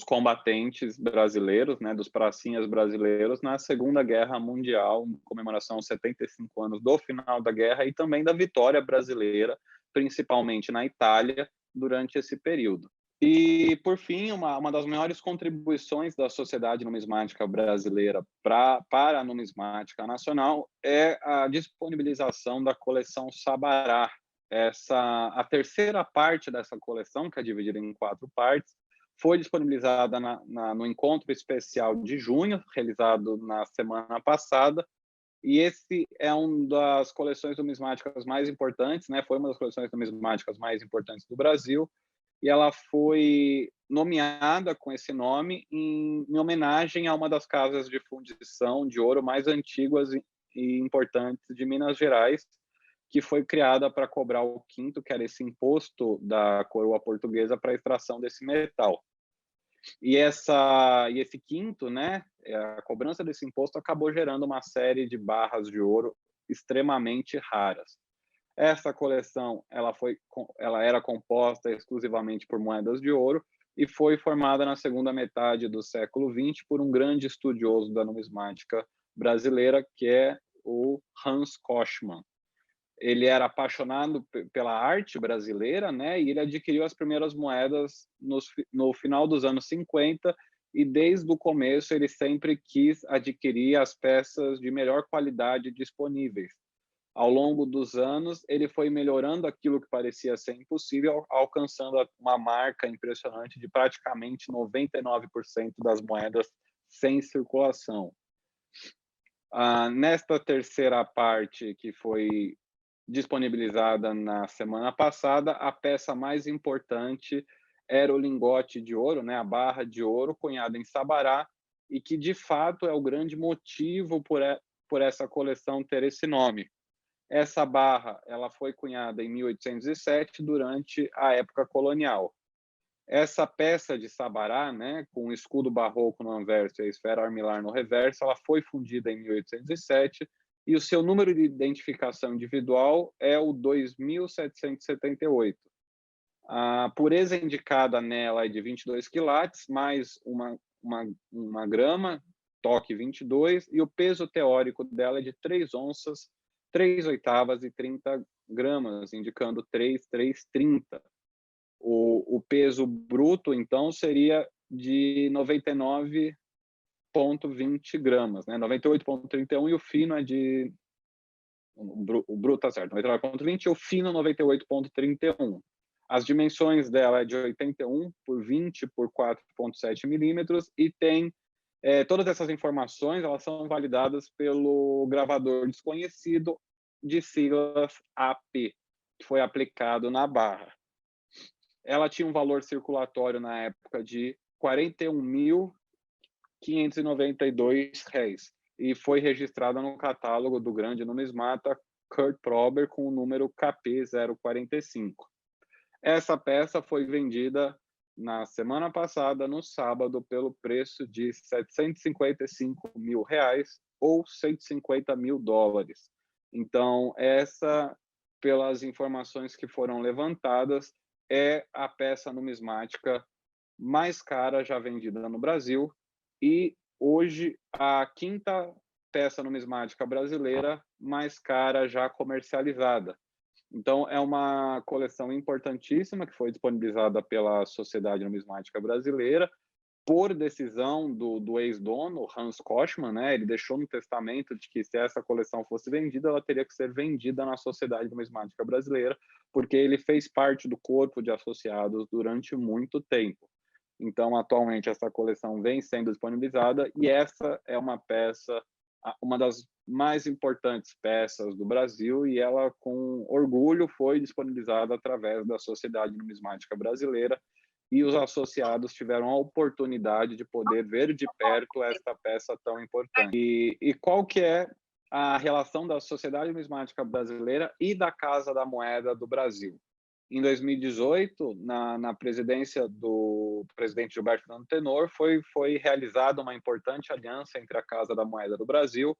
combatentes brasileiros, né, dos pracinhas brasileiros na Segunda Guerra Mundial, em comemoração aos 75 anos do final da guerra e também da vitória brasileira, principalmente na Itália, durante esse período. E, por fim, uma das maiores contribuições da sociedade numismática brasileira para a numismática nacional é a disponibilização da coleção Sabará. A terceira parte dessa coleção, que é dividida em 4 partes, foi disponibilizada no encontro especial de junho, realizado na semana passada, e esse é uma das coleções numismáticas mais importantes, né? Foi uma das coleções numismáticas mais importantes do Brasil, e ela foi nomeada com esse nome em homenagem a uma das casas de fundição de ouro mais antigas e importantes de Minas Gerais, que foi criada para cobrar o quinto, que era esse imposto da coroa portuguesa para a extração desse metal. E esse quinto, né, a cobrança desse imposto acabou gerando uma série de barras de ouro extremamente raras. Essa coleção ela era composta exclusivamente por moedas de ouro e foi formada na segunda metade do século XX por um grande estudioso da numismática brasileira, que é o Hans Kochmann. Ele era apaixonado pela arte brasileira, né? E ele adquiriu as primeiras moedas no final dos anos 50 e desde o começo ele sempre quis adquirir as peças de melhor qualidade disponíveis. Ao longo dos anos, ele foi melhorando aquilo que parecia ser impossível, alcançando uma marca impressionante de praticamente 99% das moedas sem circulação. Nesta terceira parte, que foi disponibilizada na semana passada, a peça mais importante era o lingote de ouro, né, a barra de ouro cunhada em Sabará, e que de fato é o grande motivo por essa coleção ter esse nome. Essa barra ela foi cunhada em 1807 durante a época colonial. Essa peça de Sabará, né, com o escudo barroco no anverso e a esfera armilar no reverso, ela foi fundida em 1807 e o seu número de identificação individual é o 2778. A pureza indicada nela é de 22 quilates, mais uma grama, toque 22, e o peso teórico dela é de 3 onças, 3 oitavas e 30 gramas, indicando 3,30. O peso bruto, então, seria de 99,20 gramas, né? 98,31 e o fino é de... O bruto tá certo, 99,20 e o fino 98,31. As dimensões dela é de 81 por 20 por 4,7 milímetros e tem todas essas informações, elas são validadas pelo gravador desconhecido de siglas AP, que foi aplicado na barra. Ela tinha um valor circulatório na época de R$ 41.592 e foi registrada no catálogo do grande numismata Kurt Prober com o número KP045. Essa peça foi vendida na semana passada, no sábado, pelo preço de R$ 755 mil ou $150 mil. Então, essa, pelas informações que foram levantadas, é a peça numismática mais cara já vendida no Brasil e hoje a quinta peça numismática brasileira mais cara já comercializada. Então, é uma coleção importantíssima que foi disponibilizada pela Sociedade Numismática Brasileira por decisão do ex-dono, Hans Kochmann, né? Ele deixou no testamento de que se essa coleção fosse vendida, ela teria que ser vendida na Sociedade Numismática Brasileira, porque ele fez parte do corpo de associados durante muito tempo. Então, atualmente, essa coleção vem sendo disponibilizada e essa é uma peça, uma das mais importantes peças do Brasil, e ela, com orgulho, foi disponibilizada através da Sociedade Numismática Brasileira, e os associados tiveram a oportunidade de poder ver de perto esta peça tão importante. E qual que é a relação da Sociedade Numismática Brasileira e da Casa da Moeda do Brasil? Em 2018, na presidência do presidente Gilberto Fernando Tenor, foi realizada uma importante aliança entre a Casa da Moeda do Brasil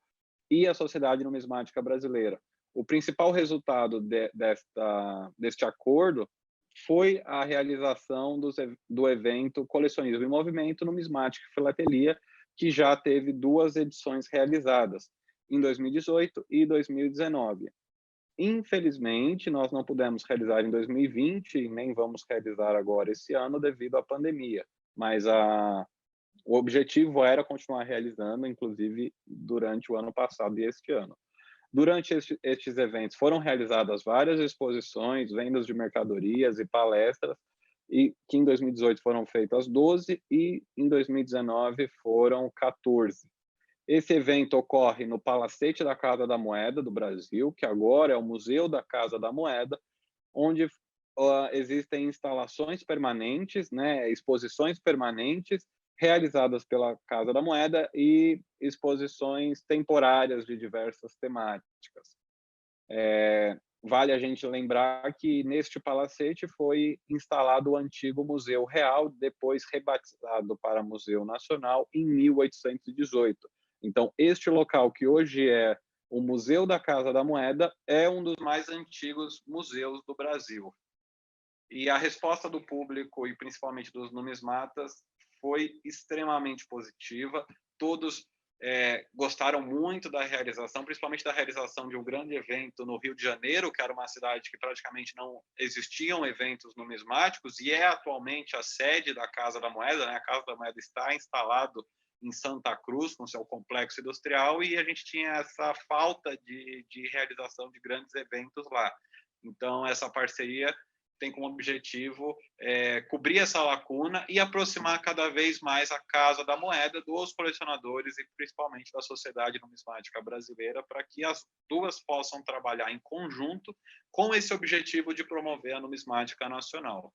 e a Sociedade Numismática Brasileira. O principal resultado deste acordo foi a realização do evento Colecionismo em Movimento, Numismática e Filatelia, que já teve 2 edições realizadas, em 2018 e 2019. Infelizmente, nós não pudemos realizar em 2020 e nem vamos realizar agora esse ano devido à pandemia, mas o objetivo era continuar realizando, inclusive durante o ano passado e este ano. Durante estes eventos foram realizadas várias exposições, vendas de mercadorias e palestras, e que em 2018 foram feitas 12 e em 2019 foram 14. Esse evento ocorre no Palacete da Casa da Moeda do Brasil, que agora é o Museu da Casa da Moeda, onde existem instalações permanentes, né, exposições permanentes realizadas pela Casa da Moeda e exposições temporárias de diversas temáticas. Vale a gente lembrar que neste palacete foi instalado o antigo Museu Real, depois rebatizado para Museu Nacional em 1818. Então, este local, que hoje é o Museu da Casa da Moeda, é um dos mais antigos museus do Brasil. E a resposta do público, e principalmente dos numismatas, foi extremamente positiva. Todos gostaram muito da realização, principalmente da realização de um grande evento no Rio de Janeiro, que era uma cidade que praticamente não existiam eventos numismáticos, e é atualmente a sede da Casa da Moeda, né? A Casa da Moeda está instalado em Santa Cruz, com seu complexo industrial, e a gente tinha essa falta de realização de grandes eventos lá. Então, essa parceria tem como objetivo cobrir essa lacuna e aproximar cada vez mais a Casa da Moeda dos colecionadores e principalmente da Sociedade Numismática Brasileira, para que as duas possam trabalhar em conjunto com esse objetivo de promover a numismática nacional.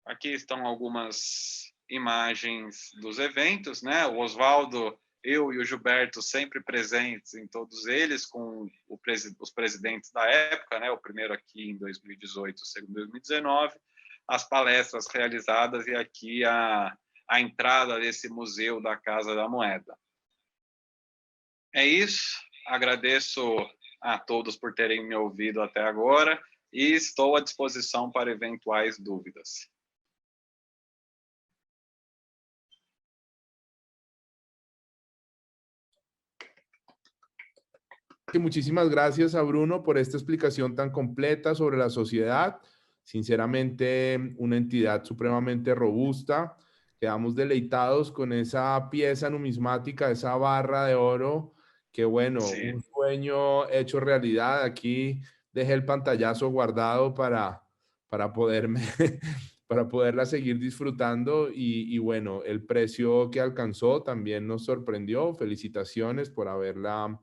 Aqui estão algumas imagens dos eventos, né? O Oswaldo, eu e o Gilberto sempre presentes em todos eles, com os presidentes da época, né? O primeiro aqui em 2018, o segundo em 2019, as palestras realizadas e aqui a entrada desse Museu da Casa da Moeda. É isso, agradeço a todos por terem me ouvido até agora e estou à disposição para eventuais dúvidas. Muchísimas gracias a Bruno por esta explicación tan completa sobre la sociedad. Sinceramente, una entidad supremamente robusta quedamos deleitados con esa pieza numismática, esa barra de oro, que bueno, Sí. un sueño hecho realidad. Aquí dejé el pantallazo guardado para poderme, para poderla seguir disfrutando y bueno, el precio que alcanzó también nos sorprendió. Felicitaciones por haberla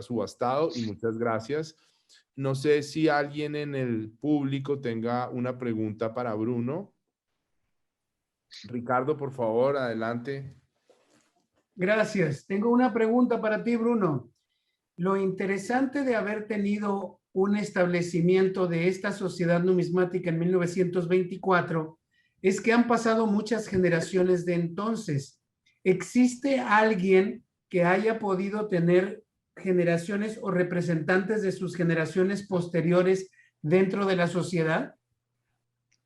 subastado y muchas gracias. No sé si alguien en el público tenga una pregunta para Bruno. Ricardo, por favor, adelante. Gracias. Tengo una pregunta para ti, Bruno. Lo interesante de haber tenido un establecimiento de esta sociedad numismática en 1924 es que han pasado muchas generaciones de entonces. ¿Existe alguien que haya podido tener generaciones o representantes de sus generaciones posteriores dentro de la sociedad?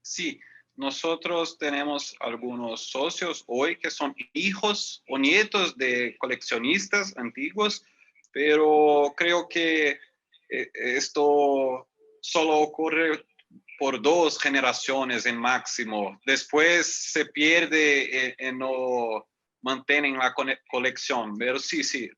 Sí, nosotros tenemos algunos socios hoy que son hijos o nietos de coleccionistas antiguos, pero creo que esto solo ocurre por 2 generaciones en máximo. Después se pierde y no mantienen la colección. Pero sí, sí.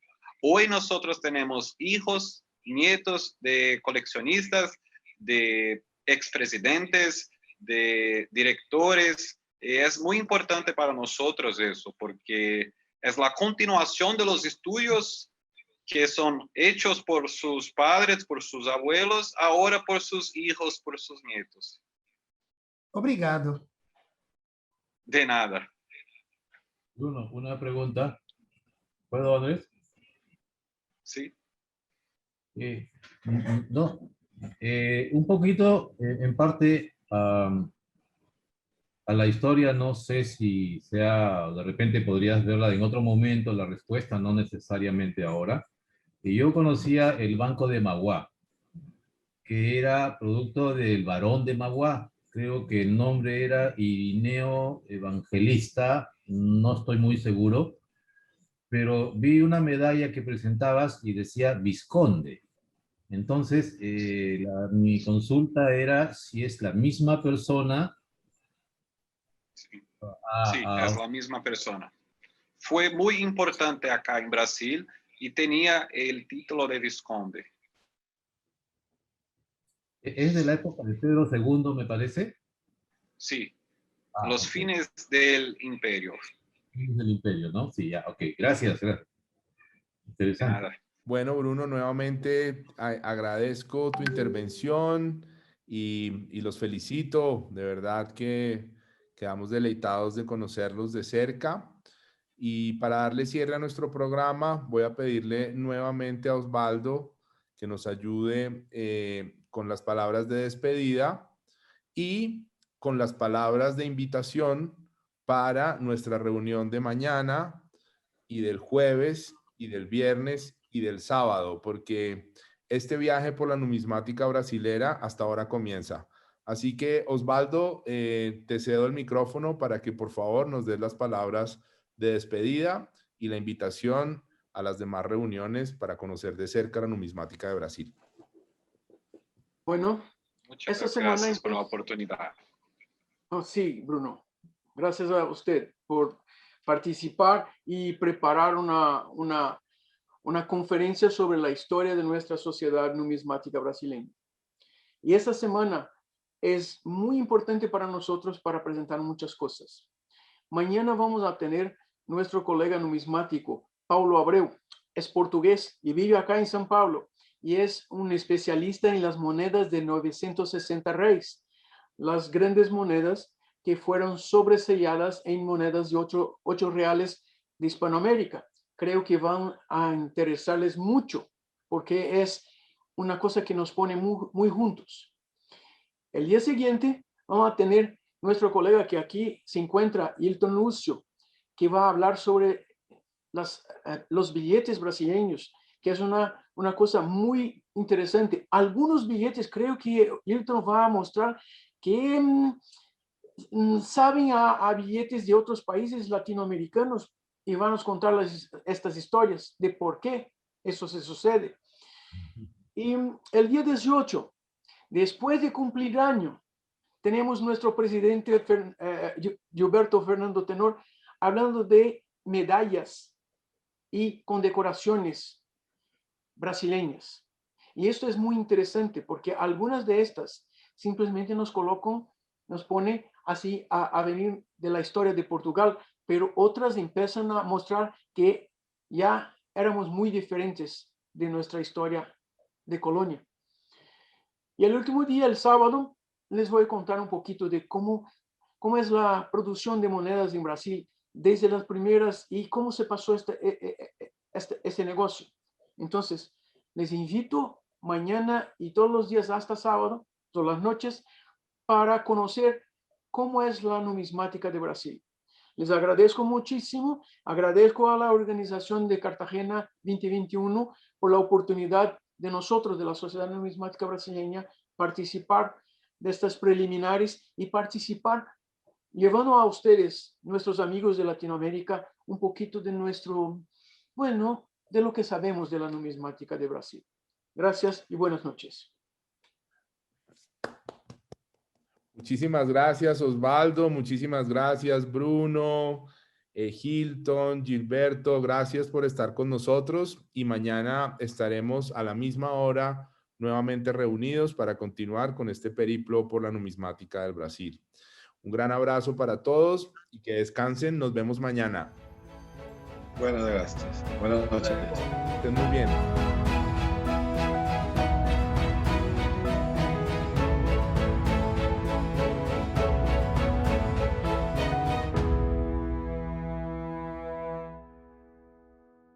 Hoy nosotros tenemos hijos, nietos de coleccionistas, de expresidentes, de directores. Es muy importante para nosotros eso, porque es la continuación de los estudios que son hechos por sus padres, por sus abuelos, ahora por sus hijos, por sus nietos. Obrigado. De nada. Bruno, una pregunta. ¿Puedo, Andrés? Sí. No, un poquito, en parte, a la historia, no sé si sea, de repente podrías verla en otro momento, la respuesta, no necesariamente ahora. Y yo conocía el Banco de Magua, que era producto del Barón de Magua. Creo que el nombre era Irineo Evangelista, no estoy muy seguro, pero vi una medalla que presentabas y decía Vizconde. Entonces, mi consulta era si es la misma persona. Sí, es a- la misma persona. Fue muy importante acá en Brasil y tenía el título de Visconde. Es de la época de Pedro II, me parece. Sí, los Ok. fines del imperio. Es del imperio, ¿no? Sí, ya, ok. Gracias, gracias. De Interesante. nada. Bueno, Bruno, nuevamente agradezco tu intervención y los felicito. De verdad que quedamos deleitados de conocerlos de cerca. Y para darle cierre a nuestro programa, voy a pedirle nuevamente a Osvaldo que nos ayude con las palabras de despedida y con las palabras de invitación para nuestra reunión de mañana y del jueves y del viernes y del sábado, porque este viaje por la numismática brasilera hasta ahora comienza. Así que, Osvaldo, te cedo el micrófono para que por favor nos des las palabras de despedida y la invitación a las demás reuniones para conocer de cerca la numismática de Brasil. Bueno, Muchas esta semana gracias por la entonces, oportunidad. oh, sí, Bruno, gracias a usted por participar y preparar una conferencia sobre la historia de nuestra sociedad numismática brasileña. Y esta semana es muy importante para nosotros para presentar muchas cosas. Mañana vamos a tener nuestro colega numismático, Paulo Abreu. Es portugués y vive acá en São Paulo y es un especialista en las monedas de 960 reis, las grandes monedas que fueron sobreselladas en monedas de 8 reales de Hispanoamérica. Creo que van a interesarles mucho porque es una cosa que nos pone muy juntos. El día siguiente vamos a tener nuestro colega que aquí se encuentra, Hilton Lucio, que va a hablar sobre los billetes brasileños, que es una cosa muy interesante. Algunos billetes creo que Hilton va a mostrar que saben a billetes de otros países latinoamericanos y van a contar estas historias de por qué eso se sucede. Y el día 18, después de cumplir año, tenemos nuestro presidente Gilberto Fernando Tenor hablando de medallas y condecoraciones brasileñas. Y esto es muy interesante porque algunas de estas simplemente nos colocan, nos pone así a venir de la historia de Portugal, pero otras empiezan a mostrar que ya éramos muy diferentes de nuestra historia de colonia. Y el último día, el sábado, les voy a contar un poquito de cómo es la producción de monedas en Brasil desde las primeras y cómo se pasó este negocio. Entonces, les invito mañana y todos los días hasta sábado, todas las noches, para conocer cómo es la numismática de Brasil. Les agradezco muchísimo, agradezco a la organización de Cartagena 2021 por la oportunidad de nosotros, de la Sociedad Numismática Brasileña, participar de estas preliminares y participar llevando a ustedes, nuestros amigos de Latinoamérica, un poquito de de lo que sabemos de la numismática de Brasil. Gracias y buenas noches. Muchísimas gracias, Osvaldo. Muchísimas gracias, Bruno, Hilton, Gilberto. Gracias por estar con nosotros y mañana estaremos a la misma hora nuevamente reunidos para continuar con este periplo por la numismática del Brasil. Un gran abrazo para todos y que descansen. Nos vemos mañana. Buenas gracias. Buenas noches. Estén muy bien.